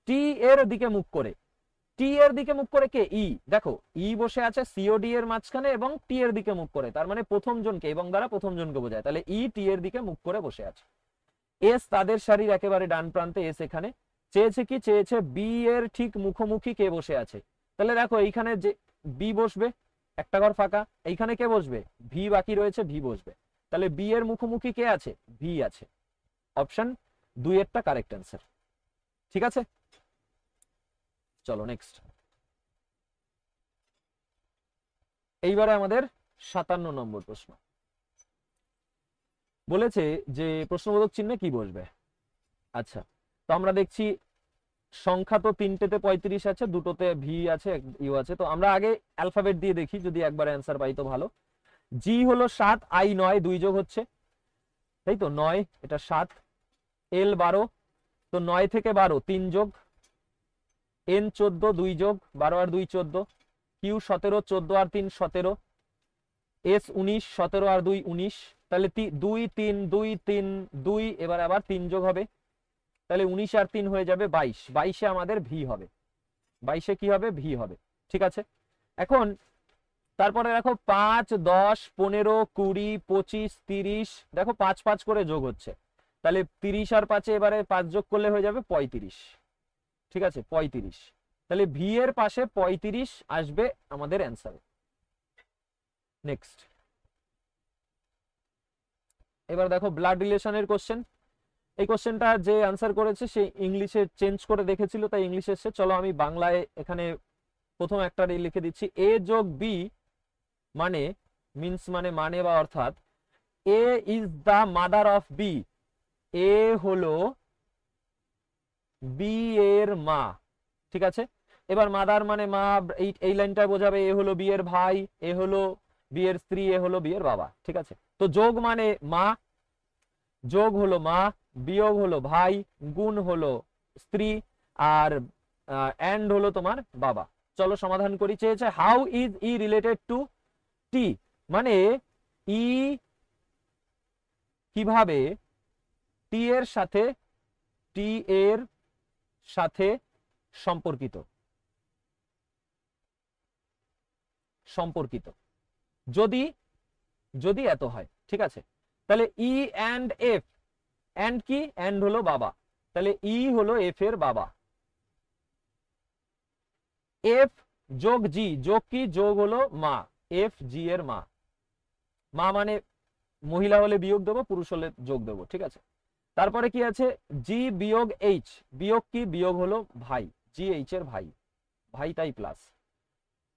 টি এর দিকে মুখ করে। টি এর দিকে মুখ করে কে? ই। দেখো ই বসে আছে সিওডি এর মাঝখানে এবং টি এর দিকে মুখ করে, তার মানে প্রথম জনকে, এবং দ্বারা প্রথম জনকে বোঝায়, তাহলে ই টি এর দিকে মুখ করে বসে আছে। এস তাদের সারির একেবারে ডান প্রান্তে, এস এখানে। চেয়েছে কি? চেয়েছে বি এর ঠিক মুখোমুখি কে বসে আছে, তাহলে দেখো এইখানে যে বি বসবে, একটা ঘর ফাঁকা, এইখানে কে বসবে? ভি বাকি রয়েছে, ভি বসবে, তাহলে বি এর মুখোমুখি কে আছে? ভি আছে। অপশন 2 এরটা কারেক্ট অ্যান্সার। ঠিক আছে, চলো নেক্সট। এইবারে আমাদের 57 নম্বর প্রশ্ন। বলেছে যে প্রশ্নবোধক চিহ্নে কি বসবে। আচ্ছা, তো আমরা দেখছি সংখ্যা তো 3টেতে 35 আছে, 2টোতে ভি আছে, ইউ আছে, তো আমরা আগে অ্যালফাবেট দিয়ে দেখি, যদি একবার অ্যান্সার পাই তো ভালো। জি হলো 7, আই 9, 2 যোগ হচ্ছে, তাই তো 9, এটা 7, এল 12, তো 9 থেকে 12 3 যোগ, এন 14, 2 যোগ, 12 আর 2 14, কিউ 17, 14 আর 3 17, এস 19, 17 আর 2 19, তাহলে 2 3 2 3 2, এবার আবার 3 যোগ হবে, তাহলে 19 আর 3 হয়ে যাবে 22, 22-এ আমাদের ভি হবে, 22-এ কি হবে? ভি হবে। ঠিক আছে, এখন তারপরে দেখো 5 10 15 20 25 30, দেখো 5 5 করে যোগ হচ্ছে, তাহলে 30 আর 5-এ এবারে 5 যোগ করলে হয়ে যাবে 35। ঠিক আছে, 35, তাহলে ভি এর পাশে 35 আসবে আমাদের অ্যান্সার। নেক্সট, এবার দেখো ব্লাড রিলেশনের কোশ্চেন। এই কোশ্চেনটা যে আনসার করেছে সে ইংলিশে চেঞ্জ করে দেখেছিল, তাই ইংলিশে এসছে। চলো আমি বাংলায় এখানে প্রথম একটা লিখে দিচ্ছি। এ যোগ বি মানে মিন্স মানে বা অর্থাৎ A is the mother of B, A হলো বি এর মা। ঠিক আছে, এবার মাদার মানে মা, এই লাইনটা বোঝাবে এ হলো বি এর ভাই, এ হলো বি এর স্ত্রী, এ হলো বি এর বাবা। ঠিক আছে, তো যোগ মানে মা, যোগ হলো মা, বিয়োগ হলো ভাই, গুণ হলো স্ত্রী, আর এন্ড হলো তোমার বাবা। চলো সমাধান করি। চেয়েছে how is E related to T, মানে ই কিভাবে টি এর সাথে সম্পর্কিত, যদি এত হয়। ঠিক আছে, তাহলে ই অ্যান্ড এফ, অ্যান্ড কি? অ্যান্ড হলো বাবা, তাহলে ই হলো এফ এর বাবা। এফ যোগ জি, যোগ কি? যোগ হলো মা, এফ জি এর মা। মা মানে মহিলা হলে বিয়োগ দেবো, পুরুষ হলে যোগ দেবো, ঠিক আছে। তারপরে কি আছে, জি বিয়োগ এইচ, বিয়োগ কি, বিয়োগ হলো ভাই, জি এইচ এর ভাই, ভাই তাই প্লাস।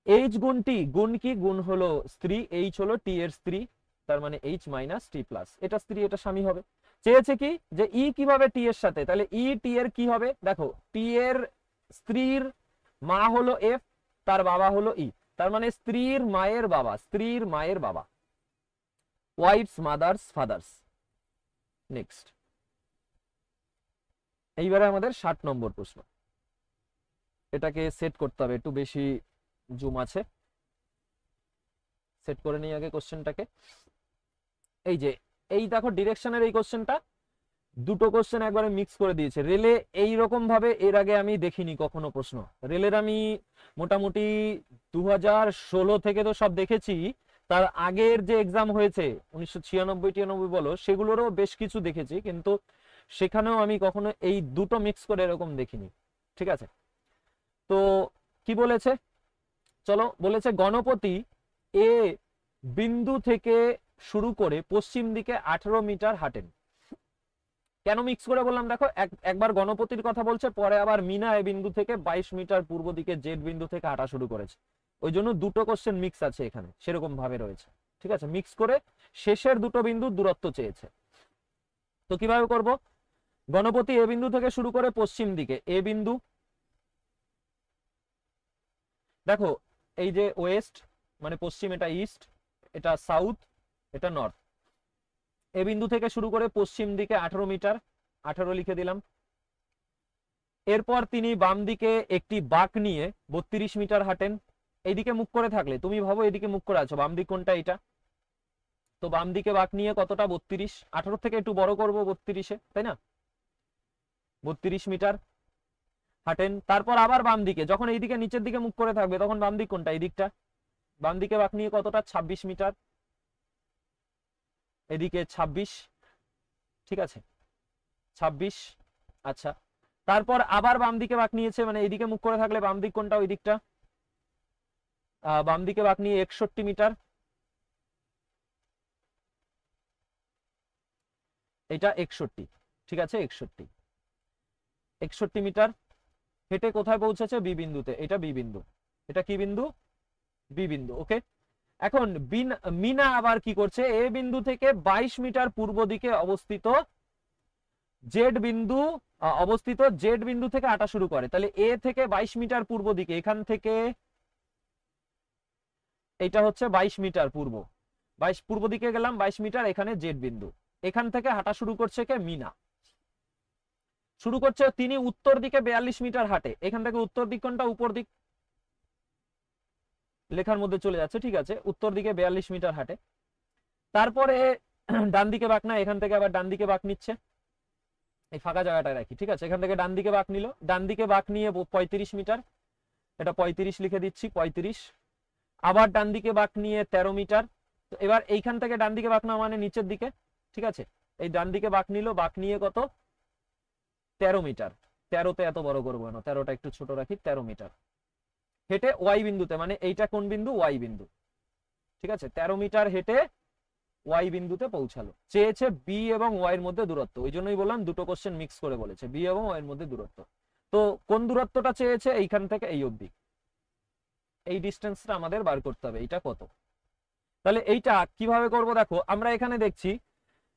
এইচ গুণ টি, গুণ কি, গুণ হলো স্ত্রী, এইচ হলো টি এর স্ত্রী, তার মানে এইচ মাইনাস টি প্লাস, এটা স্ত্রী এটা স্বামী হবে। চেয়েছে কি যে ই কিভাবে টি এর সাথে, তাহলে ই টি এর কি হবে, দেখো টি এর স্ত্রীর মা হলো এফ, তার বাবা হলো ই, তার মানে স্ত্রীর মায়ের বাবা, স্ত্রীর মায়ের বাবা, ওয়াইফস মাদার্স ফাদার্স। নেক্সট, এইবারে আমাদের 60 নম্বর প্রশ্ন, এটাকে সেট করতে হবে, একটু বেশি জুম আছে, সেট করে নিই আগে কোশ্চেনটাকে। এই যে এই দেখো ডিরেকশনের এই কোশ্চেনটা, দুটো কোশ্চেন একবারে মিক্স করে দিয়েছে। রেলে এই রকম ভাবে এর আগে আমি দেখিনি কখনো প্রশ্ন, রেলের আমি মোটামুটি 2016 থেকে তো সব দেখেছি, তার আগের যে এক্সাম হয়েছে 1996-93 বলো, সেগুলোরও বেশ কিছু দেখেছি, কিন্তু সেখানেও আমি কখনো এই দুটো মিক্স করে এরকম দেখিনি, ঠিক আছে। তো কি বলেছে, চলো, বলেছে গণপতি এ বিন্দু থেকে শুরু করে পশ্চিম দিকে 18 মিটার হাঁটেন। কেন মিক্স করে বললাম, দেখো একবার গণপতির কথা বলছে, পরে আবার মিনা এ বিন্দু থেকে 22 মিটার পূর্ব দিকে জেড বিন্দু থেকে হাঁটা শুরু করেছে, ওই জন্য দুটো কোশ্চেন মিক্স আছে এখানে, সেরকম ভাবে রয়েছে, ঠিক আছে। মিক্স করে শেষের দুটো বিন্দুর দূরত্ব চেয়েছে। তো কিভাবে করব, গণপতি এ বিন্দু থেকে শুরু করে পশ্চিম দিকে, এ বিন্দু, দেখো এই যে ওয়েস্ট মানে পশ্চিম, এটা ইস্ট, এটা সাউথ, এটা নর্থ, এ বিন্দু থেকে শুরু করে পশ্চিম দিকে 18 মিটার, 18 লিখে দিলাম। এরপর তিনি বাম দিকে একটি বাঁক নিয়ে 32 মিটার হাঁটেন। এইদিকে মুখ করে থাকলে তুমি ভাবো এদিকে মুখ করে আছো, বাম দিক কোনটা, এটা, তো বাম দিকে বাঁক নিয়ে কতটা, 32, 18 থেকে একটু বড় করবো 32-এ, তাই না, 32 মিটার হাঁটেন। তারপর আবার বাম দিকে, যখন এইদিকে নিচের দিকে মুখ করে থাকবে তখন বাম দিক কোনটা, এই দিকটা, বাম দিকে বাঁক নিয়ে কতটা, 26 মিটার, এদিকে 26, ঠিক আছে 26। আচ্ছা, তারপর আবার বাম দিকে বাঁক নিয়েছে, মানে এইদিকে মুখ করে থাকলে বাম দিক কোনটা, ওই দিকটা, বাম দিকে বাঁক নিয়ে 61 মিটার, এটা 61, ঠিক আছে 61 মিটার হেঁটে কোথায় পৌঁছেছে, বি বিন্দুতে, এটা বি বিন্দু, এটা কি বিন্দু, বি বিন্দু, ওকে। এখন মিনা আবার কি করছে, এ বিন্দু থেকে 22 মিটার পূর্ব দিকে অবস্থিত জেড বিন্দু থেকে হাঁটা শুরু করে, তাহলে এ থেকে 22 মিটার পূর্ব দিকে, এখান থেকে এটা হচ্ছে 22 মিটার পূর্ব, 22 পূর্ব দিকে গেলাম 22 মিটার, এখানে জেড বিন্দু, এখান থেকে হাঁটা শুরু করছে কে, মিনা শুরু করছে, তিনি উত্তর দিকে 42 মিটার হাঁটে, এখান থেকে উত্তর দিক কোনটা, উপর দিক, লেখার মধ্যে চলে যাচ্ছে, ঠিক আছে, উত্তর দিকে 42 মিটার হাঁটে। তারপরে ডান দিকে বাঁক না, এখান থেকে আবার ডান দিকে বাঁক নিচ্ছে, এই ফাঁকা জায়গাটা রাখি, ঠিক আছে, এখান থেকে ডান দিকে বাঁক নিল, ডান দিকে বাঁক নিয়ে 35 মিটার, এটা 35 লিখে দিচ্ছি 35, আবার ডান দিকে বাঁক নিয়ে 13 মিটার। তো এবার এইখান থেকে ডান দিকে বাঁক না মানে নিচের দিকে, ঠিক আছে, এই ডান দিকে বাঁক নিল, বাঁক নিয়ে কত, 13 মিটার, 13তে এত বড় করবো না, 13টা একটু ছোট রাখি, 13 মিটার হেঁটে ওয়াই বিন্দুতে, মানে এইটা কোন বিন্দু, ওয়াই বিন্দু, ঠিক আছে, 13 মিটার হেঁটে ওয়াই বিন্দুতে পৌঁছালো। চেয়েছে বি এবং ওয়াই এর মধ্যে দূরত্ব, ওই জন্যই বললাম দুটো কোশ্চেন মিক্স করে বলেছে, বি এবং ওয়াই এর মধ্যে দূরত্ব। তো কোন দূরত্বটা চেয়েছে, এইখান থেকে এই অবধি, এই ডিস্টেন্সটা আমাদের বার করতে হবে, এইটা কত। তাহলে এইটা কিভাবে করব, দেখো আমরা এখানে দেখছি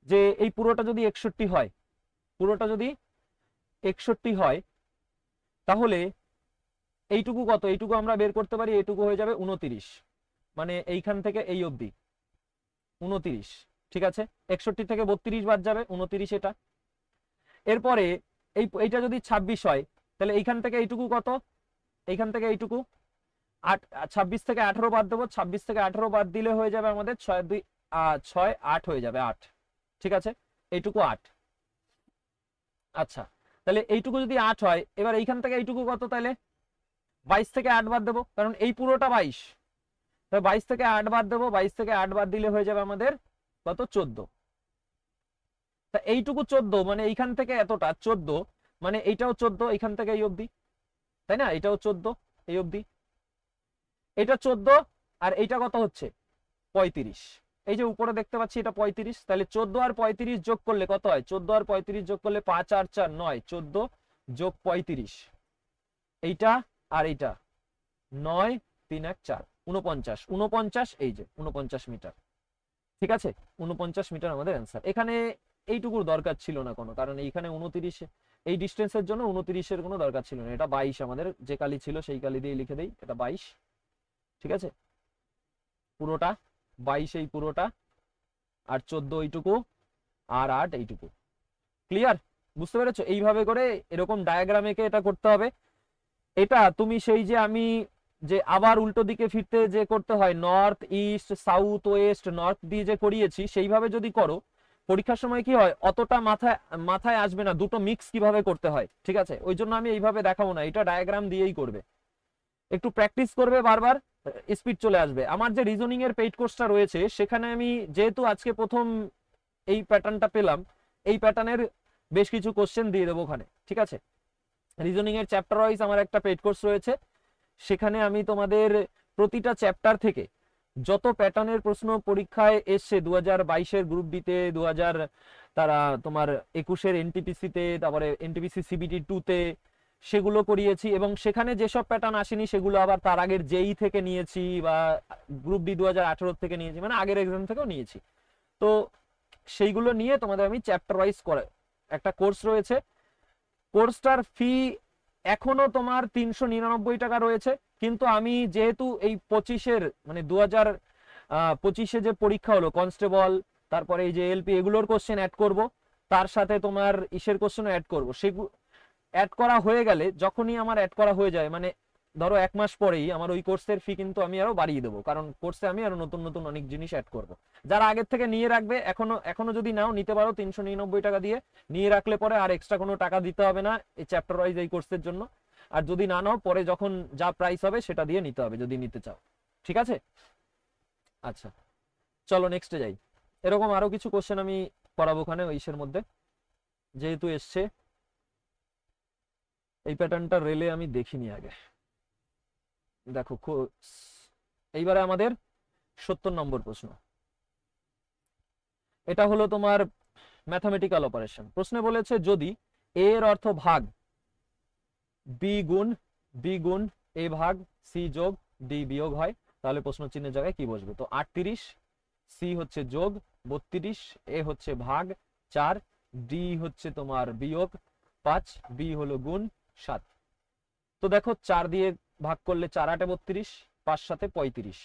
যে এই পুরোটা যদি 61 হয়, পুরোটা যদি 61 হয়, তাহলে এইটুকু কত, এইটুকু আমরা বের করতে পারি, এইটুকু হয়ে যাবে 29, মানে এইখান থেকে এই অবধি 29, ঠিক আছে, 61 থেকে 32 বাদ যাবে 29 এটা। এরপরে এইটা যদি 26 হয়, তাহলে এইখান থেকে এইটুকু কত, এইখান থেকে এইটুকু 8, 26 থেকে 18 বাদ দেবো, 26 থেকে 18 বাদ দিলে হয়ে যাবে আমাদের 6 2 6 8 হয়ে যাবে 8, ঠিক আছে, এইটুকু 8। আচ্ছা, তাহলে এইটুকু যদি 8 হয়, এবার এইখান থেকে এইটুকু কত, তাহলে 22 থেকে 8 বাদ দেবো, কারণ এই পুরোটা 22, তাহলে 22 থেকে 8 বাদ দেবো, 22 থেকে 8 বাদ দিলে হয়ে যাবে আমাদের কত, 14। তা এইটুকু 14, মানে এইখান থেকে এতটা 14, মানে এইটাও 14 এইখান থেকে এই অবধি, তাই না, এটাও 14 এই অবধি, এটা 14, আর এইটা কত হচ্ছে 35, এই যে উপরে দেখতে পাচ্ছি এটা 35, তাহলে 14 আর 35 যোগ করলে কত হয়? 14 আর 35 যোগ করলে 5 আর 4 9, 14 যোগ 35, এইটা আর এইটা 9 3 1 4 49, 49 এই যে 49 মিটার। ঠিক আছে, 49 মিটার আমাদের অ্যান্সার। এখানে এইটুকুর দরকার ছিল না কোনো, কারণ এইখানে 29 এই ডিস্টেন্সের জন্য 29 কোনো দরকার ছিল না। এটা 22 আমাদের, যে কালি ছিল সেই কালি দিয়ে লিখে দেই, এটা 22। ঠিক আছে, পুরোটা 22 এই পুরোটা, আর 14 এইটুকু, আর 8 এইটুকু। ক্লিয়ার? বুঝতে পেরেছো? এইভাবে করে এরকম ডায়াগ্রাম এঁকে এটা করতে হবে। এটা তুমি সেই যে আমি যে আবার উল্টো দিকে ফিরতে যে করতে হয়, north east south West north দিয়ে যে করিয়েছি, সেইভাবে যদি করো পরীক্ষার সময় কি হয়, অতটা মাথায় আসবে না দুটো মিক্স কিভাবে করতে হয়। ঠিক আছে, ওই জন্য আমি এইভাবে দেখাবো না, এটা ডায়াগ্রাম দিয়েই করবে। একটু প্র্যাকটিস করবে বারবার, স্পিড চলে আসবে। আমার যে রিজনিং এর পেইড কোর্সটা রয়েছে সেখানে আমি যেহেতু আজকে প্রথম এই প্যাটার্নটা পেলাম, এই প্যাটার্নের বেশ কিছু কোশ্চেন দিয়ে দেবো ওখানে। ঠিক আছে, রিজনিং এর চ্যাপ্টার ওয়াইজ আমার একটা পেইড কোর্স রয়েছে, সেখানে আমি তোমাদের প্রতিটা চ্যাপ্টার থেকে যত প্যাটার্নের প্রশ্ন পরীক্ষায় এসছে 2022-এর গ্রুপ ডিতে, তারা তোমার 21-এর এনটিপিসিতে, তারপরে এনটিপিসি সিবিটি 2-তে সেগুলো করিয়েছি, এবং সেখানে যেসব প্যাটার্ন আসেনি সেগুলো আবার তার আগের জেই থেকে নিয়েছি, বা গ্রুপ ডি 2018 থেকে নিয়েছি, মানে আগের এক্সাম থেকেও নিয়েছি। তো সেইগুলো নিয়ে তোমাদের আমি চ্যাপ্টার ওয়াইজ করে একটা কোর্স রয়েছে। কোর্সটার ফি এখনো তোমার 399 টাকা রয়েছে, কিন্তু আমি যেহেতু এই 25-এর মানে 2025-এ যে পরীক্ষা হলো কনস্টেবল, তারপরে এই যে এলপি, এগুলোর কোশ্চেন অ্যাড করব, তার সাথে তোমার ইসের কোশ্চেনও অ্যাড করব। সেগুলো অ্যাড করা হয়ে গেলে, যখনই আমার অ্যাড করা হয়ে যায়, মানে ধরো 1 মাস পরেই আমার ওই কোর্সের ফি কিন্তু আমি আরো বাড়িয়ে দেবো, কারণ কোর্সে আমি আরো নতুন নতুন অনেক জিনিস অ্যাড করব। যারা আগের থেকে নিয়ে রাখবে, এখনো যদি নাও নিতে পারো 399 টাকা দিয়ে নিয়ে রাখলে, পরে আর এক্সট্রা কোনো টাকা দিতে হবে না এই চ্যাপ্টার ওয়াইজ এই কোর্সের জন্য। আর যদি না নাও, পরে যখন যা প্রাইস হবে সেটা দিয়ে নিতে হবে যদি নিতে চাও। ঠিক আছে, আচ্ছা চলো নেক্সটে যাই। এরকম আরো কিছু কোশ্চেন আমি করাবো ওখানে ওইসের মধ্যে, যেহেতু এসছে। এই প্যাটার্নটা রেলে আমি দেখিনি আগে, দেখো এইবারে আমাদের 70 নম্বর প্রশ্ন। এটা হলো তোমার ম্যাথমেটিক্যাল অপারেশন। প্রশ্নে বলেছে যদি এ এর অর্থ ভাগ, বি গুণ এ ভাগ সি যোগ ডি বিয়োগ হয়, তাহলে প্রশ্ন চিহ্নের জায়গায় কি বসবে? তো 38, সি হচ্ছে যোগ 32, এ হচ্ছে ভাগ 4, ডি হচ্ছে তোমার বিয়োগ 5, বি হলো গুণ 7। তো দেখো 4 দিয়ে ভাগ করলে 4 8 32, 5 7 35,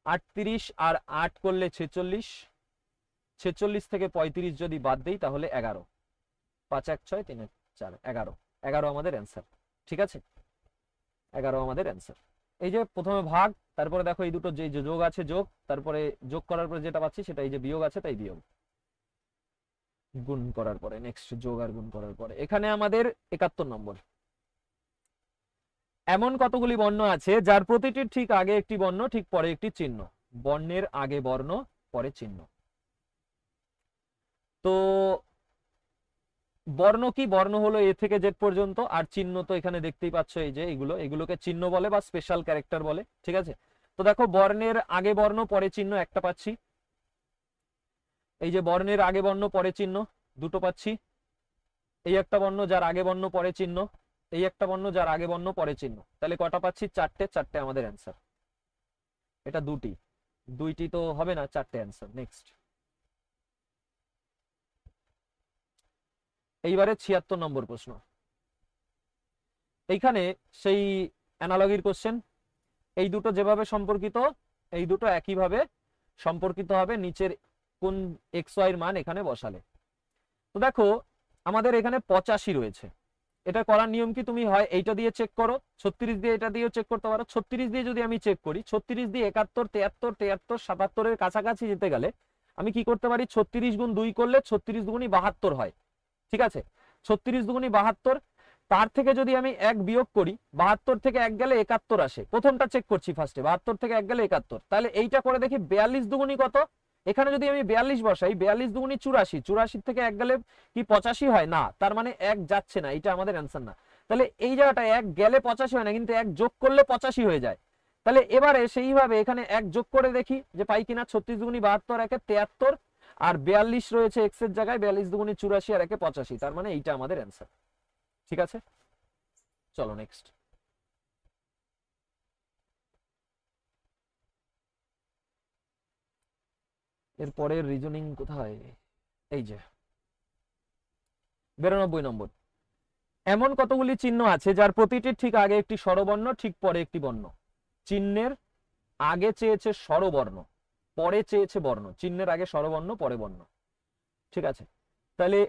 38 আর 8 করলে 46, 46 থেকে 35 যদি বাদ দেই তাহলে 11, 5 1 6 3 4 11, 11 আমাদের অ্যান্সার। ঠিক আছে, 11 আমাদের অ্যান্সার। এই যে প্রথমে ভাগ, তারপরে দেখো এই দুটো যে যোগ আছে যোগ, তারপরে যোগ করার পরে যেটা পাচ্ছি সেটা এই যে বিয়োগ আছে তাই বিয়োগ, গুণ করার পরে নেক্সট যোগ আর গুণ করার পরে। এখানে আমাদের 71 নম্বর। এমন কতগুলি বর্ণ আছে যার প্রতিটির ঠিক আগে একটি বর্ণ, ঠিক পরে একটি চিহ্ন। বর্ণের আগে বর্ণ, পরে চিহ্ন। তো বর্ণ কি? বর্ণ হলো এ থেকে জেড পর্যন্ত, আর চিহ্ন তো এখানে দেখতেই পাচ্ছ, এই যে এগুলোকে চিহ্ন বলে বা স্পেশাল ক্যারেক্টার বলে। ঠিক আছে, তো দেখো বর্ণের আগে বর্ণ পরে চিহ্ন একটা পাচ্ছি, এই যে বর্ণের আগে বর্ণ পরে চিহ্ন দুটো পাচ্ছি, এই একটা বর্ণ যার আগে বর্ণ পরে চিহ্ন, এই একটা বর্ণ যার আগে বর্ণ পরে চিহ্ন, তাহলে কটা পাচ্ছি? 4টে। 4টে আমাদের অ্যান্সার। এটা দুইটি তো হবে না, 4টে অ্যান্সার। নেক্সট, এইবারে 76 নম্বর প্রশ্ন। এইখানে সেই অ্যানালজির কোশ্চেন, এই দুটো যেভাবে সম্পর্কিত এই দুটো একইভাবে সম্পর্কিত হবে নিচের কোন এক্স ওয়াই এর মান এখানে বসালে। তো দেখো আমাদের এখানে 85 রয়েছে। এটা করার নিয়ম কি? তুমি হয় এইটা দিয়ে চেক করো, 36 দিয়ে এটা দিয়েও চেক করতে পারো। 36 দিয়ে যদি আমি চেক করি, 36 দিয়ে 71 73 73 77 এর কাছাকাছি যেতে গেলে আমি কি করতে পারি? 36 গুণ 2 করলে 36 দুগুণী 72 হয়। ঠিক আছে, 36 দুগুণী 72, তার থেকে যদি আমি 1 বিয়োগ করি, 72 থেকে 1 গেলে 71 আসে। প্রথমটা চেক করছি ফার্স্টে, 72 থেকে 1 গেলে 71, তাহলে এইটা করে দেখি 42 দুগুণী কত। এখানে যদি আমি 42 বসাই, 42 দুগুণী 84, 84 থেকে 1 গেলে কি 85 হয়? না, তার মানে 1 যাচ্ছে না, এটা আমাদের অ্যান্সার না। তাহলে এই জায়গাটা 1 গেলে 85 হয় না, কিন্তু 1 যোগ করলে 85 হয়ে যায়। তাহলে এবারে সেইভাবে এখানে এক যোগ করে দেখি যে পাই কিনা। 36 দুগুনি 72, একে 73, আর 42 রয়েছে এক্স এর জায়গায়, 42 দুগুনি 84 আর একে 85, তার মানে এইটা আমাদের অ্যান্সার। ঠিক আছে, চলো নেক্সট। এরপরের রিজনিং কোথায়, এই যে 92 নম্বর। এমন কতগুলি চিহ্ন আছে যার প্রতিটির ঠিক আগে একটি স্বরবর্ণ, ঠিক পরে একটি বর্ণ। চিহ্নের আগে চেয়েছে স্বরবর্ণ, পরে চেয়েছে বর্ণ। চিহ্নের আগে স্বরবর্ণ, পরে বর্ণ। ঠিক আছে, তাহলে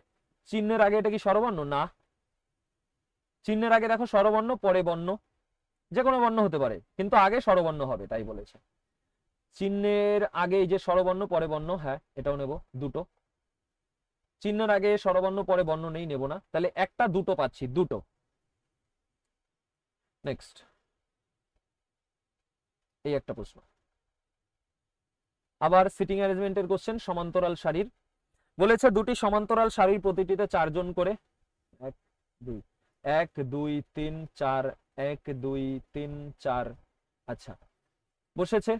চিহ্নের আগে এটা কি স্বরবর্ণ? না। চিহ্নের আগে দেখো স্বরবর্ণ, পরে বর্ণ, যে কোনো বর্ণ হতে পারে, কিন্তু আগে স্বরবর্ণ হবে, তাই বলেছে। চিহ্নের আগে এই যে স্বরবর্ণ, পরে বর্ণ, হ্যাঁ এটাও নেব, দুটো। চিহ্নের আগে স্বরবর্ণ, পরে বর্ণ নেই, নেব না। তাহলে একটা, দুটো পাচ্ছি, দুটো। নেক্সট, এই একটা প্রশ্ন, আবার সিটিং অ্যারেঞ্জমেন্টের কোশ্চেন, সমান্তরাল সারির। বলেছে দুটি সমান্তরাল সারির প্রতিটিতে 4 জন করে, 1 2 1 2 3 4, 1 2 3 4। আচ্ছা, বসেছে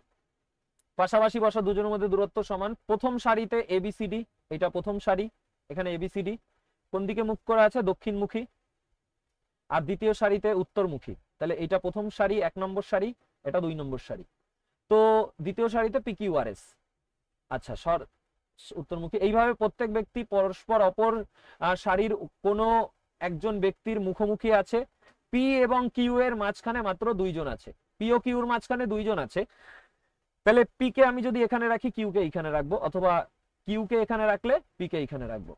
পাশাপাশি বসা, দুজনের মধ্যে দূরত্ব সমান। প্রথম সারিতে এবিসিডি, এটা প্রথম সারি, এখানে এবিসিডি কোন দিকে মুখ করা আছে? দক্ষিণমুখী। আর দ্বিতীয় সারিতে উত্তরমুখী, তাহলে এটা প্রথম সারি 1 নম্বর সারি, এটা 2 নম্বর সারি। তো দ্বিতীয় সারিতে পিকিউআরএস, আচ্ছা সর উত্তরমুখী। এইভাবে প্রত্যেক ব্যক্তি পরস্পর অপর সারির কোনো একজন ব্যক্তির মুখোমুখি আছে। পি এবং কিউ এর মাঝখানে মাত্র 2 জন আছে, পি ও কিউর মাঝখানে 2 জন আছে। তাহলে পি কে আমি যদি এখানে রাখি, কিউ কে এখানে রাখবো, অথবা কিউ কে এখানে রাখলে পি কে এখানে রাখবো।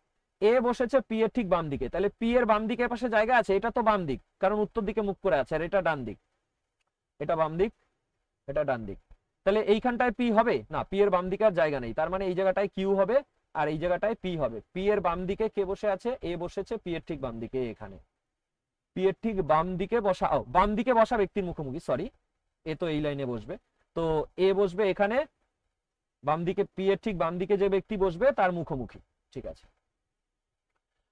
এ বসেছে পি এর ঠিক বাম দিকে, তাহলে পি এর বাম দিকে পাশে জায়গা আছে, এটা তো বাম দিক কারণ উত্তর দিকে মুখ করে আছে, আর এটা ডান দিক, এটা বাম দিক, এটা ডান দিক। তাহলে এইখানটায় পি হবে না, পি এর বাম দিকে আর জায়গা নেই, তার মানে এই জায়গাটায় কিউ হবে আর এই জায়গাটায় পি হবে। পি এর বাম দিকে কে বসে আছে? এ বসেছে পি এর ঠিক বাম দিকে, এখানে পি এর ঠিক বাম দিকে বসা, বাম দিকে বসা ব্যক্তির মুখোমুখি, সরি এ তো এই লাইনে বসবে, তো এ বসবে এখানে, বাম দিকে পি এর ঠিক বাম দিকে যে ব্যক্তি বসবে তার মুখোমুখি। ঠিক আছে,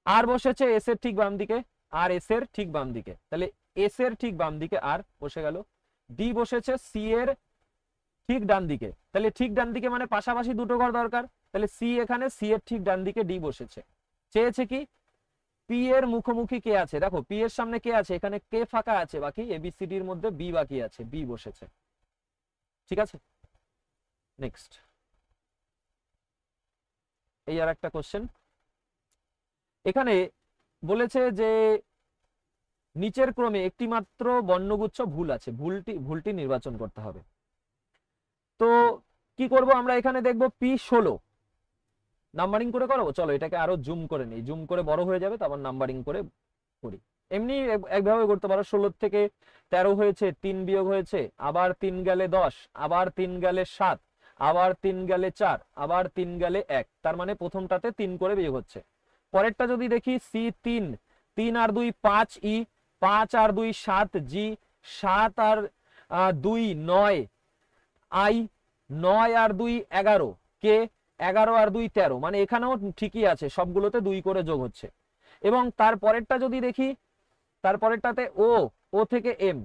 আর বসেছে এস এর ঠিক বাম দিকে, আর এস এর ঠিক বাম দিকে, তাহলে এস এর ঠিক বাম দিকে আর বসে গেল। ডি বসেছে সি এর ঠিক ডান দিকে, তাহলে ঠিক ডান দিকে মানে পাশাপাশি দুটো ঘর দরকার, তাহলে সি এখানে, সি এর ঠিক ডান দিকে ডি বসেছে। চেয়েছে কি? পি এর মুখোমুখি কে আছে, দেখো পি এর সামনে কে আছে, এখানে কে ফাঁকা আছে, বাকি এবিসিডির মধ্যে বি বাকি আছে, বি বসেছে। ঠিক আছে, নেক্সট, এই আর একটা কোশ্চেন। এখানে বলেছে যে নিচের ক্রমে একটি মাত্র বর্ণগুচ্ছ ভুল আছে, ভুলটি নির্বাচন করতে হবে। তো কি করব আমরা? এখানে দেখবো P16 নাম্বারিং করে করবো, চলো এটাকে আরো জুম করে নিই, জুম করে বড় হয়ে যাবে, তারপর নাম্বারিং করে করি। এমনি একভাবে করতে পারো, 16 থেকে 13 হয়েছে, 3 বিয়োগ হয়েছে, আবার 3 গেলে 10, আবার 3 গেলে 7, আবার 3 গেলে 4, আবার 3 গেলে 1, তার মানে প্রথমটাতে 3 করে বিয়োগ হচ্ছে। পরেরটা যদি দেখি C3, 3 R 2 5 E, 5 R 2 7 G, 7 R 2 9 I, 9 আর 2 11 কে, 11 আর 2 13, মানে এখানেও ঠিকই আছে, সবগুলোতে 2 করে যোগ হচ্ছে। এবং তারপরেরটা যদি দেখি, তারপরেরটাতে ও থেকে এম,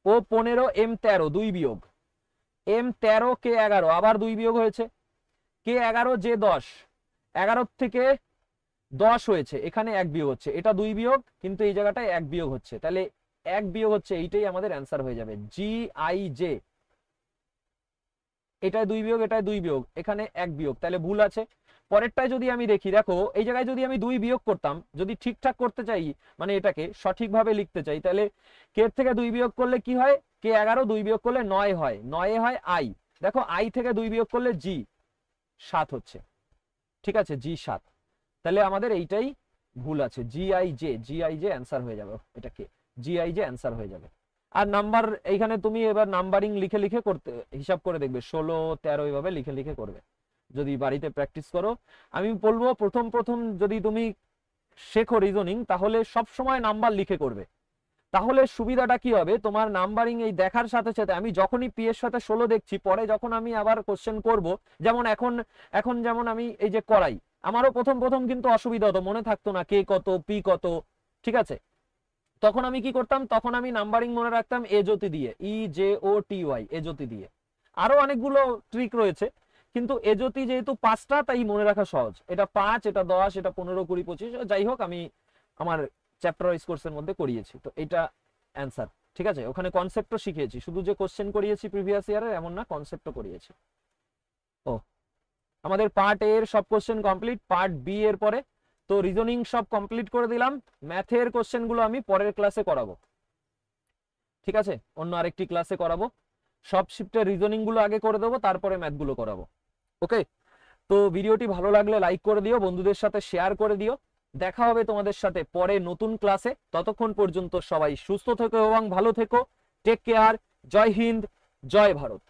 ও 15 এম 13, 2 বিয়োগ, এম 13 কে 11, আবার 2 বিয়োগ হয়েছে, কে 11 যে 10, 11 থেকে 10 হয়েছে, এখানে 1 বিয়োগ হচ্ছে, এটা 2 বিয়োগ, কিন্তু এই জায়গাটায় 1 বিয়োগ হচ্ছে, তাহলে 1 বিয়োগ হচ্ছে, এইটাই আমাদের অ্যান্সার হয়ে যাবে, জি আই জে। এটায় 2 বিয়োগ, এটায় 2 বিয়োগ, এখানে 1 বিয়োগ, তাহলে ভুল আছে। পরেরটায় যদি আমি দেখি, দেখো এই জায়গায় যদি আমি 2 বিয়োগ করতাম, যদি ঠিকঠাক করতে চাই, মানে এটাকে সঠিকভাবে লিখতে চাই, তাহলে কে থেকে 2 বিয়োগ করলে কি হয়? কে 11, 2 বিয়োগ করলে 9 হয়, 9 হয় আই, দেখো আই থেকে 2 বিয়োগ করলে জি 7 হচ্ছে। ঠিক আছে, জি 7, তাহলে আমাদের এইটাই ভুল আছে, G I J, G I J answer হয়ে যাবে, এটা কে, জি আই জে অ্যান্সার হয়ে যাবে। আর নাম্বার এইখানে তুমি এবার নাম্বারিং লিখে লিখে করতে, হিসাব করে দেখবে, 16 13 এইভাবে লিখে লিখে করবে যদি বাড়িতে প্র্যাকটিস করো। আমি বলবো প্রথম প্রথম যদি তুমি শেখো রিজনিং, তাহলে সব সময় নাম্বার লিখে করবে, তাহলে সুবিধাটা কি হবে তোমার? নাম্বারিং এই দেখার সাথে সাথে, আমি যখনই পি এর সাথে 16 দেখছি, পরে যখন আমি আবার কোশ্চেন করব, যেমন এখন যেমন আমি এই যে করাই, আমারও প্রথম প্রথম কিন্তু অসুবিধা হতো, মনে থাকতো না কে কত, পি কত। ঠিক আছে, তখন আমি কি করতাম, তখন আমি নাম্বারিং মনে রাখতাম এ জ্যোতি দিয়ে, EJOTY, এ জ্যোতি দিয়ে। আরো অনেকগুলো ট্রিক রয়েছে, কিন্তু এ জ্যোতি যেহেতু 5টা তাই মনে রাখা সহজ। এটা 5, এটা 10, এটা 15, 20, 25, যাই হোক আমি আমার চ্যাপ্টার ওয়াইজ কোর্সের মধ্যে করিয়েছি। তো এটা অ্যান্সার, ঠিক আছে। ওখানে কনসেপ্টও শিখিয়েছি, শুধু যে কোশ্চেন করিয়েছি প্রিভিয়াস ইয়ারের এমন না, কনসেপ্টও করিয়েছি। ও, আমাদের পার্ট এ এর সব কোশ্চেন কমপ্লিট, পার্ট বি এর পরে তো রিজনিং সব কমপ্লিট করে দিলাম। ম্যাথের কোশ্চেনগুলো আমি পরের ক্লাসে করাবো, ঠিক আছে, অন্য আরেকটি ক্লাসে করাবো। সব শিফটের রিজনিং গুলো আগে করে দেবো, তারপরে ম্যাথগুলো করাবো। ওকে, তো ভিডিওটি ভালো লাগলে লাইক করে দিও, বন্ধুদের সাথে শেয়ার করে দিও। দেখা হবে তোমাদের সাথে পরে নতুন ক্লাসে। ততক্ষণ পর্যন্ত সবাই সুস্থ থেকো এবং ভালো থেকো। Take care. জয় হিন্দ, জয় ভারত।